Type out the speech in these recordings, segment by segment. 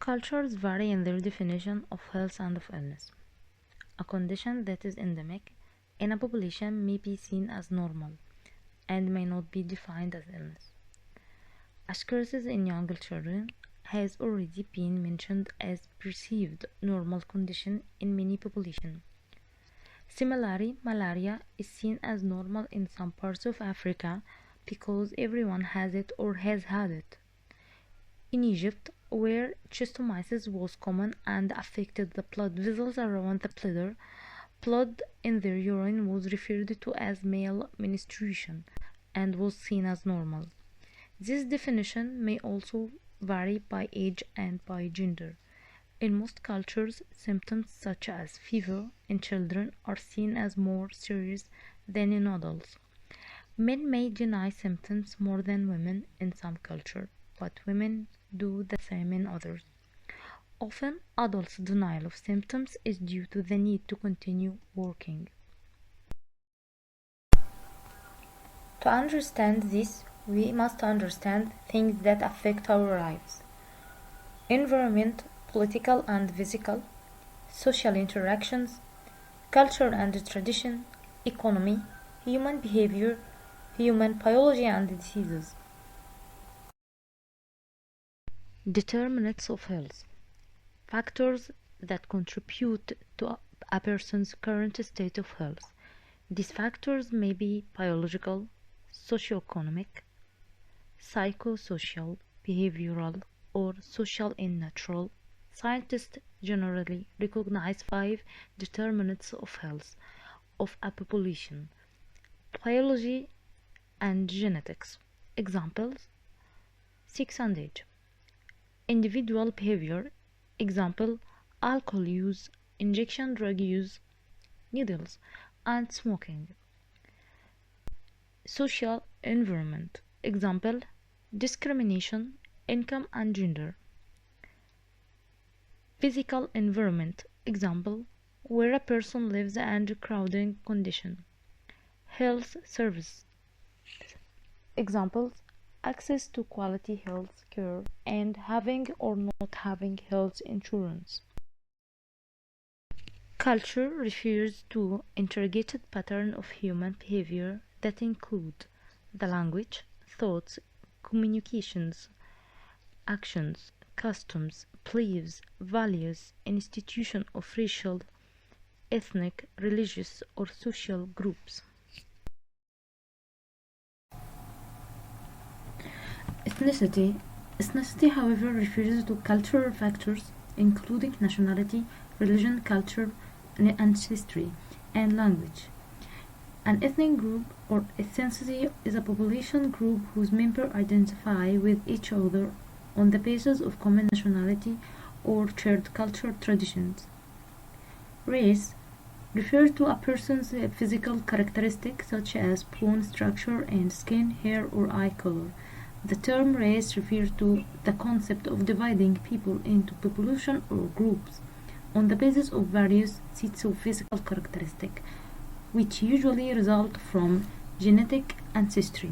Cultures vary in their definition of health and of illness. A condition that is endemic in a population may be seen as normal and may not be defined as illness. Ascaris in younger children has already been mentioned as perceived normal condition in many populations. Similarly, malaria is seen as normal in some parts of Africa because everyone has it or has had it. In Egypt, where schistosomiasis was common and affected the blood vessels around the bladder, blood in their urine was referred to as male menstruation and was seen as normal. This definition may also vary by age and by gender. In most cultures, symptoms such as fever in children are seen as more serious than in adults. Men may deny symptoms more than women in some cultures, but women do the same in others. Often, adults' denial of symptoms is due to the need to continue working. To understand this, we must understand things that affect our lives: environment, political and physical, social interactions, culture and tradition, economy, human behavior, human biology and diseases. Determinants of health: factors that contribute to a person's current state of health. These factors may be biological, socioeconomic, psychosocial, behavioral, or social in natural. Scientists generally recognize 5 determinants of health of a population: biology and genetics. Examples: sex and age. Individual behavior. Example: alcohol use, injection drug use, needles, and smoking. Social environment. Example: discrimination, income and gender. Physical environment. Example: where a person lives and crowding condition. Health service. Examples: access to quality health care and having or not having health insurance. Culture refers to interrogated pattern of human behavior that include the language, thoughts, communications, actions, customs, beliefs, values, institution of racial, ethnic, religious, or social groups. Ethnicity. Ethnicity, however, refers to cultural factors including nationality, religion, culture, ancestry, and language. An ethnic group or ethnicity is a population group whose members identify with each other on the basis of common nationality or shared cultural traditions. Race refers to a person's physical characteristics such as bone structure and skin, hair, or eye color. The term race refers to the concept of dividing people into population or groups on the basis of various sets of physical characteristics, which usually result from genetic ancestry.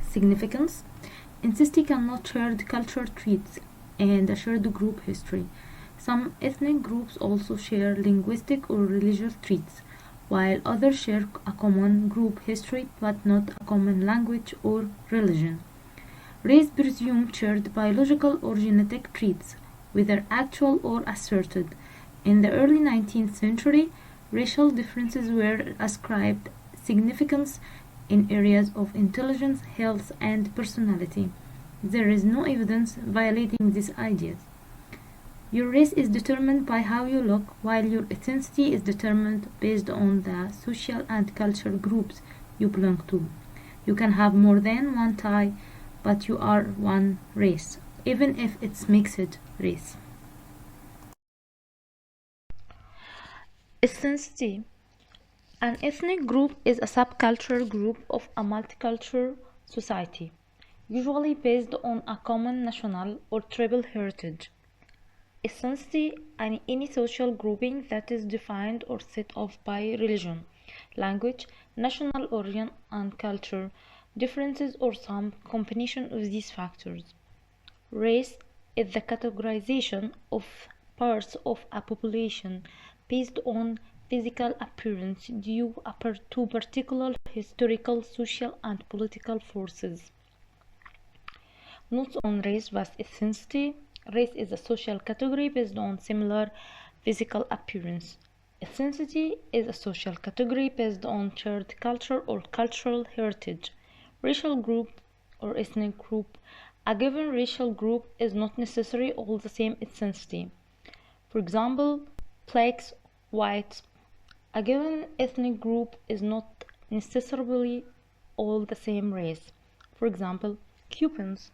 Significance: ancestry cannot shared cultural traits and a shared group history. Some ethnic groups also share linguistic or religious traits, while others share a common group history but not a common language or religion. Race presumes shared biological or genetic traits, whether actual or asserted. In the early 19th century, racial differences were ascribed significance in areas of intelligence, health, and personality. There is no evidence violating these ideas. Your race is determined by how you look, while your ethnicity is determined based on the social and cultural groups you belong to. You can have more than one tie, but you are one race, even if it's mixed race. Ethnicity. An ethnic group is a subcultural group of a multicultural society, usually based on a common national or tribal heritage. Ethnicity is any social grouping that is defined or set off by religion, language, national origin, and culture differences or some combination of these factors. Race is the categorization of parts of a population based on physical appearance due to particular historical, social, and political forces, not on race but ethnicity. Race is a social category based on similar physical appearance. Ethnicity is a social category based on shared culture or cultural heritage. Racial group or ethnic group. A given racial group is not necessarily all the same ethnicity. For example, blacks, whites. A given ethnic group is not necessarily all the same race. For example, Cubans.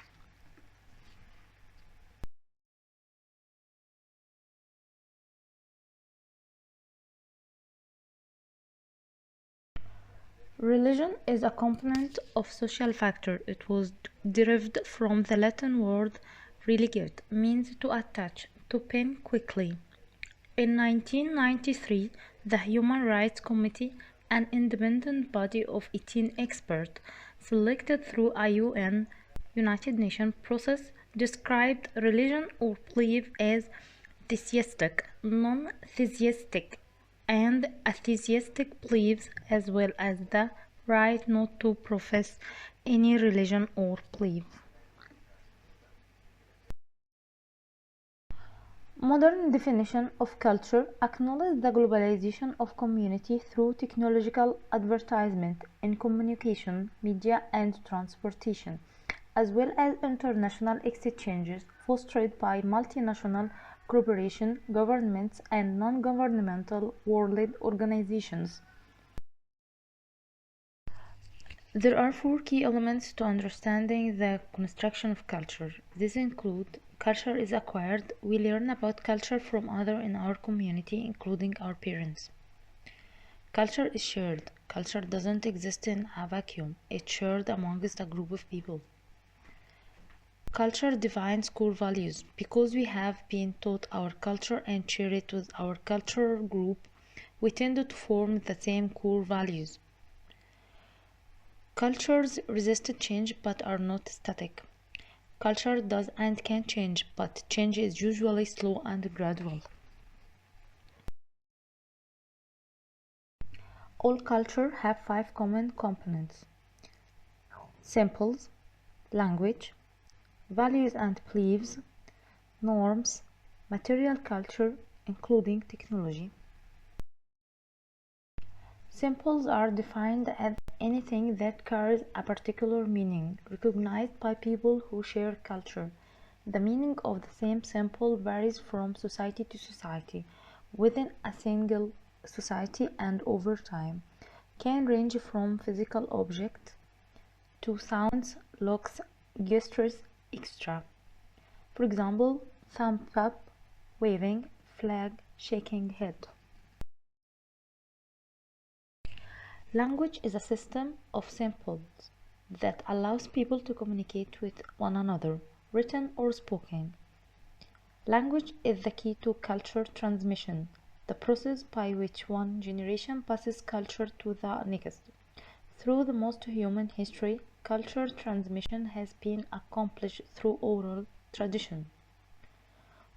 Religion is a component of social factor. It was derived from the Latin word religare, means to attach, to pin quickly. In 1993, the Human Rights Committee, an independent body of 18 experts selected through a UN United Nations process, described religion or belief as theistic, non-theistic, and atheistic beliefs, as well as the right not to profess any religion or belief. Modern definition of culture acknowledges the globalization of community through technological advertisement in communication, media, and transportation, as well as international exchanges fostered by multinational corporations, governments, and non-governmental world organizations. There are four key elements to understanding the construction of culture. These include: culture is acquired. We learn about culture from others in our community, including our parents. Culture is shared. Culture doesn't exist in a vacuum. It's shared amongst a group of people. Culture defines core values. Because we have been taught our culture and share it with our cultural group, we tend to form the same core values. Cultures resist change but are not static. Culture does and can change, but change is usually slow and gradual. All cultures have five common components: symbols, language, values and beliefs, norms, material culture, including technology. Symbols are defined as anything that carries a particular meaning, recognized by people who share culture. The meaning of the same symbol varies from society to society, within a single society, and over time, can range from physical objects to sounds, looks, gestures, etc. For example, thumb up, waving, flag, shaking head. Language is a system of symbols that allows people to communicate with one another, written or spoken. Language is the key to culture transmission, the process by which one generation passes culture to the next. Through the most human history, culture transmission has been accomplished through oral tradition.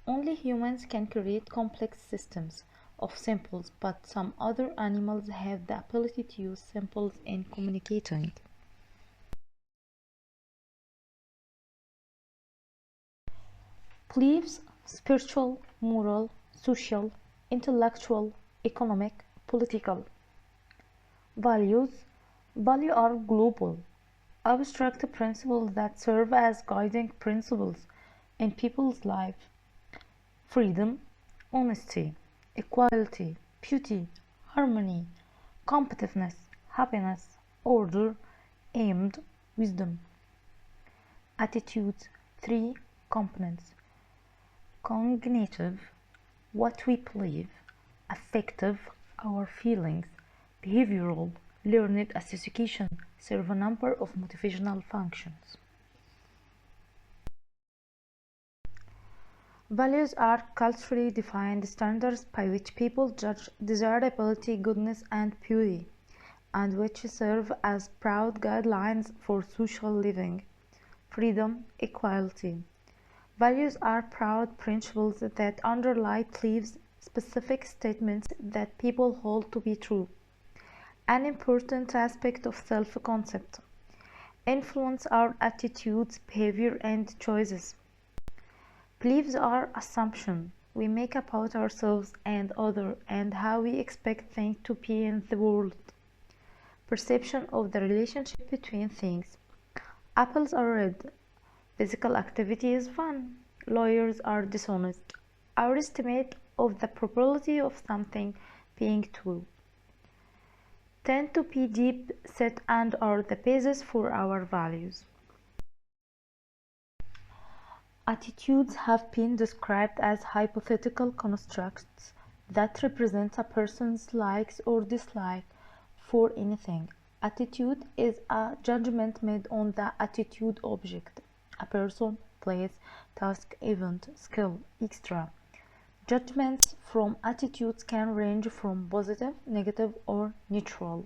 Only humans can create complex systems of symbols, but some other animals have the ability to use symbols in communicating. Beliefs: spiritual, moral, social, intellectual, economic, political. Values: values are global, abstract principles that serve as guiding principles in people's lives. Freedom, honesty, equality, beauty, harmony, competitiveness, happiness, order, aimed, wisdom. Attitudes: three components: cognitive, what we believe; affective, our feelings; behavioral, learned association, serve a number of motivational functions. Values are culturally defined standards by which people judge desirability, goodness, and beauty, and which serve as broad guidelines for social living. Freedom, equality. Values are broad principles that underlie beliefs, specific statements that people hold to be true. An important aspect of self-concept. Influence our attitudes, behavior, and choices. Beliefs are assumptions we make about ourselves and others and how we expect things to be in the world. Perception of the relationship between things. Apples are red. Physical activity is fun. Lawyers are dishonest. Our estimate of the probability of something being true tend to be deep set and are the basis for our values. Attitudes have been described as hypothetical constructs that represent a person's likes or dislikes for anything. Attitude is a judgment made on the attitude object, a person, place, task, event, skill, etc. Judgments from attitudes can range from positive, negative, or neutral.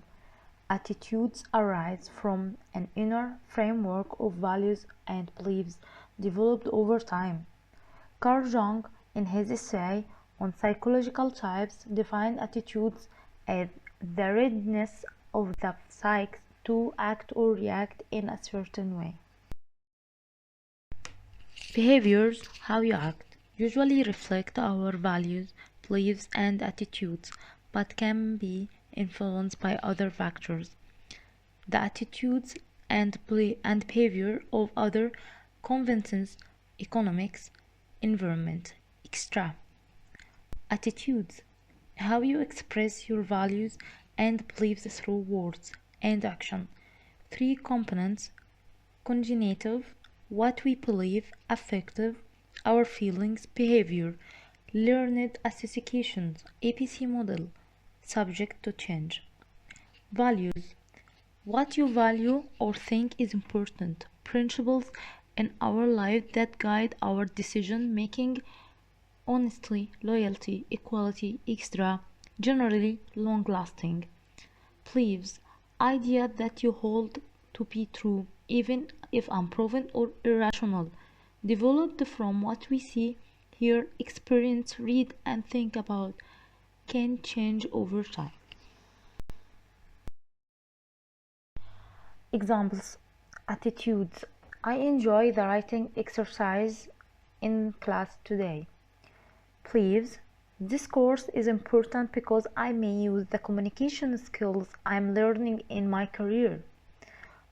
Attitudes arise from an inner framework of values and beliefs developed over time. Carl Jung, in his essay on psychological types, defined attitudes as the readiness of the psyche to act or react in a certain way. Behaviors, how you act, usually reflect our values, beliefs, and attitudes, but can be influenced by other factors. The attitudes and behavior of other conventions, economics, environment, etc. Attitudes, how you express your values and beliefs through words and action. Three components: cognitive, what we believe; affective, our feelings; behavior, learned associations, APC model, subject to change. Values, what you value or think is important; principles in our life that guide our decision making: honesty, loyalty, equality, etc., generally long lasting. Beliefs, idea that you hold to be true, even if unproven or irrational, developed from what we see, hear, experience, read, and think about, can change over time. Examples: attitudes, I enjoy the writing exercise in class today. Beliefs, this course is important because I may use the communication skills I'm learning in my career.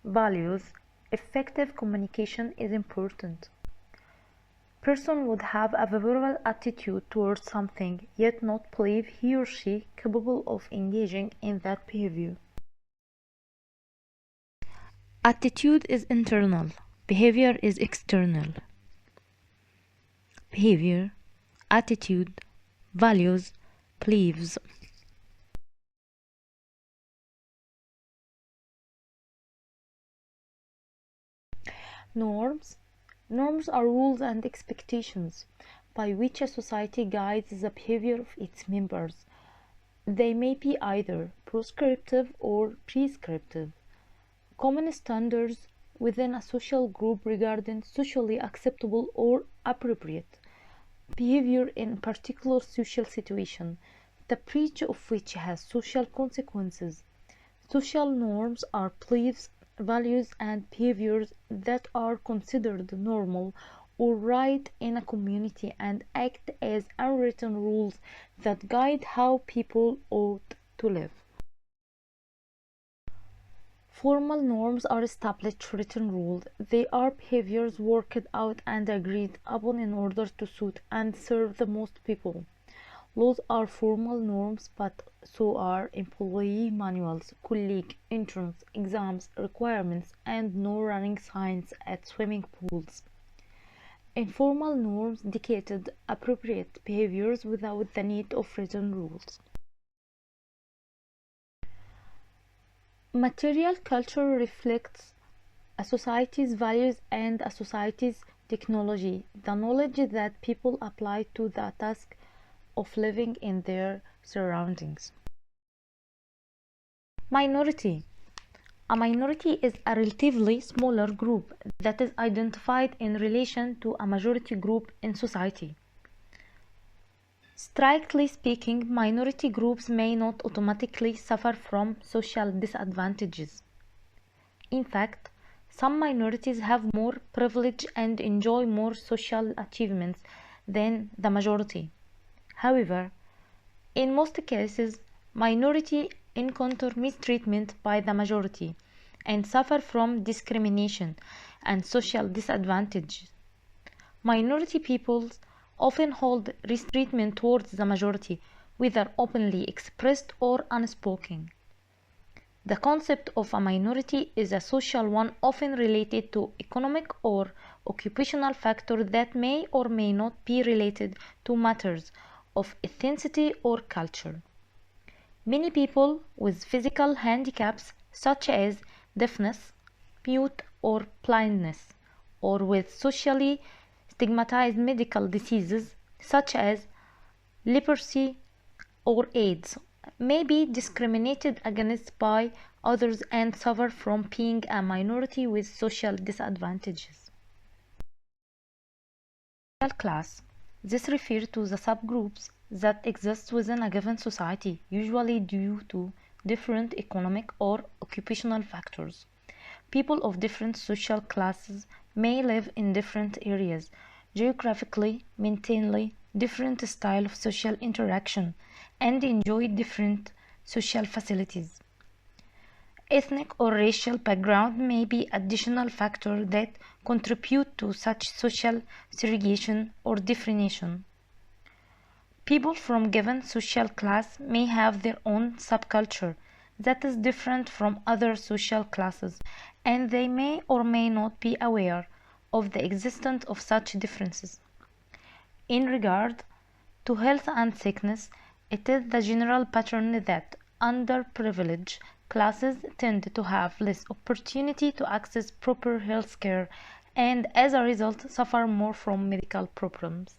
Values, effective communication is important. Person would have a favorable attitude towards something, yet not believe he or she capable of engaging in that behavior. Attitude is internal, behavior is external. Behavior, attitude, values, beliefs. Norms. Norms are rules and expectations by which a society guides the behavior of its members. They may be either prescriptive or prescriptive. Common standards within a social group regarding socially acceptable or appropriate behavior in a particular social situation, the breach of which has social consequences. Social norms are beliefs, values, and behaviors that are considered normal or right in a community and act as unwritten rules that guide how people ought to live. Formal norms are established written rules. They are behaviors worked out and agreed upon in order to suit and serve the most people. Laws are formal norms, but so are employee manuals, colleague entrance exams, requirements, and no running signs at swimming pools. Informal norms dictated appropriate behaviors without the need of written rules. Material culture reflects a society's values and a society's technology, the knowledge that people apply to the task of living in their surroundings. Minority. A minority is a relatively smaller group that is identified in relation to a majority group in society. Strictly speaking, minority groups may not automatically suffer from social disadvantages. In fact, some minorities have more privilege and enjoy more social achievements than the majority. However, in most cases, minority encounter mistreatment by the majority and suffer from discrimination and social disadvantage. Minority peoples often hold mistreatment towards the majority, whether openly expressed or unspoken. The concept of a minority is a social one often related to economic or occupational factors that may or may not be related to matters of ethnicity or culture. Many people with physical handicaps such as deafness, mute or blindness, or with socially stigmatized medical diseases such as leprosy or AIDS may be discriminated against by others and suffer from being a minority with social disadvantages. Social class. This refers to the subgroups that exist within a given society, usually due to different economic or occupational factors. People of different social classes may live in different areas, geographically, maintain different style of social interaction, and enjoy different social facilities. Ethnic or racial background may be additional factors that contribute to such social segregation or differentiation. People from given social class may have their own subculture that is different from other social classes, and they may or may not be aware of the existence of such differences. In regard to health and sickness, it is the general pattern that underprivileged classes tend to have less opportunity to access proper health care and as a result suffer more from medical problems.